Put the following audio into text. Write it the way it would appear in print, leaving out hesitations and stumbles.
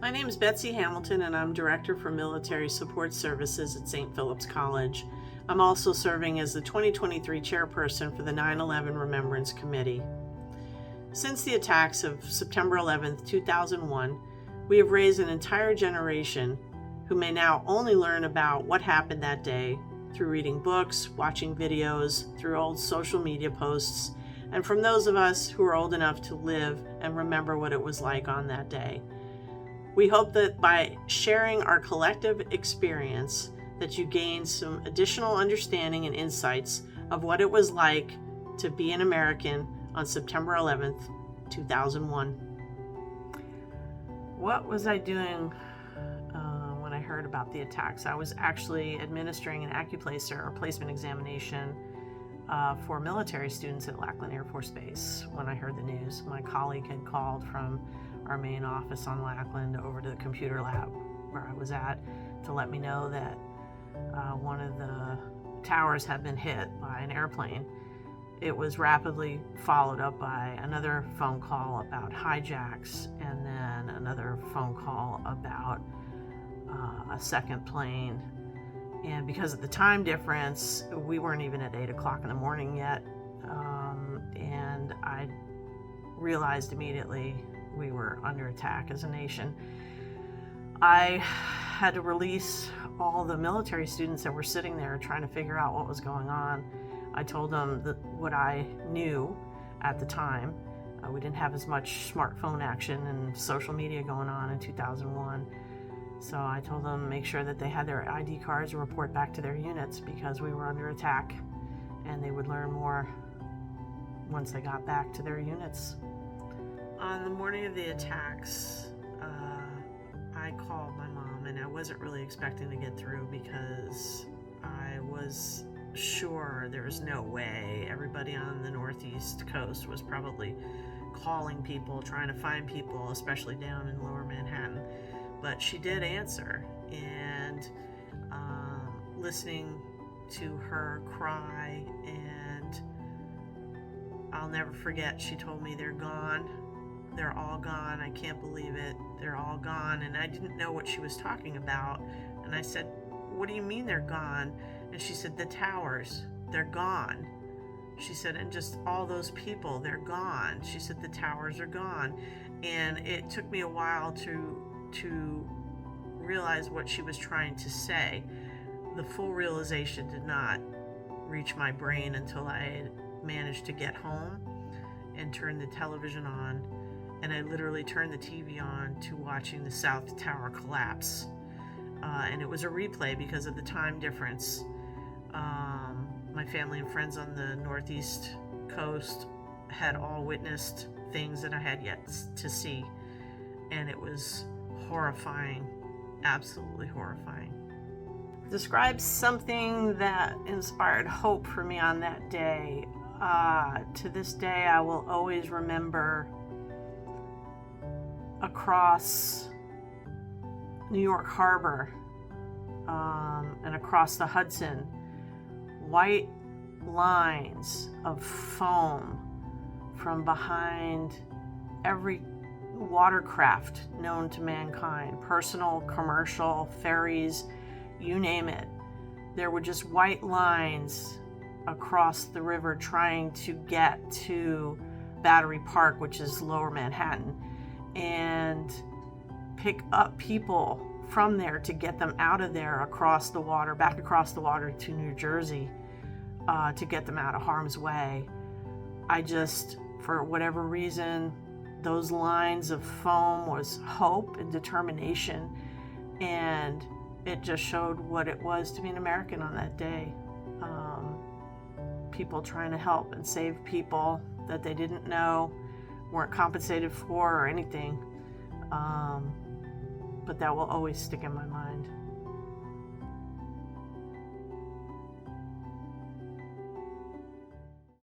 My name is Betsy Hamilton, and I'm Director for Military Support Services at St. Philip's College. I'm also serving as the 2023 Chairperson for the 9/11 Remembrance Committee. Since the attacks of September 11, 2001, we have raised an entire generation who may now only learn about what happened that day through reading books, watching videos, through old social media posts, and from those of us who are old enough to live and remember what it was like on that day. We hope that by sharing our collective experience that you gain some additional understanding and insights of what it was like to be an American on September 11th, 2001. What was I doing when I heard about the attacks? I was actually administering an acuplacer or placement examination for military students at Lackland Air Force Base when I heard the news. My colleague had called from our main office on Lackland over to the computer lab where I was at to let me know that one of the towers had been hit by an airplane. It was rapidly followed up by another phone call about hijacks, and then another phone call about a second plane. And because of the time difference, we weren't even at 8 o'clock in the morning yet, and I realized immediately we were under attack as a nation. I had to release all the military students that were sitting there trying to figure out what was going on. I told them what I knew at the time. We didn't have as much smartphone action and social media going on in 2001. So I told them make sure that they had their ID cards and report back to their units because we were under attack, and they would learn more once they got back to their units. On the morning of the attacks, I called my mom, and I wasn't really expecting to get through because I was sure there was no way. Everybody on the Northeast coast was probably calling people, trying to find people, especially down in Lower Manhattan. But she did answer, and listening to her cry, and I'll never forget, she told me they're gone. They're all gone. I can't believe it. They're all gone. And I didn't know what she was talking about. And I said, what do you mean they're gone? And she said, the towers, they're gone. She said, and just all those people, they're gone. She said, the towers are gone. And it took me a while to realize what she was trying to say. The full realization did not reach my brain until I managed to get home and turn the television on. And I literally turned the TV on to watching the South Tower collapse. And it was a replay because of the time difference. My family and friends on the Northeast coast had all witnessed things that I had yet to see. And it was horrifying, absolutely horrifying. Describes something that inspired hope for me on that day. To this day, I will always remember across New York Harbor and across the Hudson, white lines of foam from behind every watercraft known to mankind, personal, commercial, ferries, you name it. There were just white lines across the river trying to get to Battery Park, which is Lower Manhattan, and pick up people from there to get them out of there across the water, back across the water to New Jersey, to get them out of harm's way. I just, for whatever reason, those lines of foam was hope and determination, and it just showed what it was to be an American on that day. People trying to help and save people that they didn't know, weren't compensated for or anything. But that will always stick in my mind.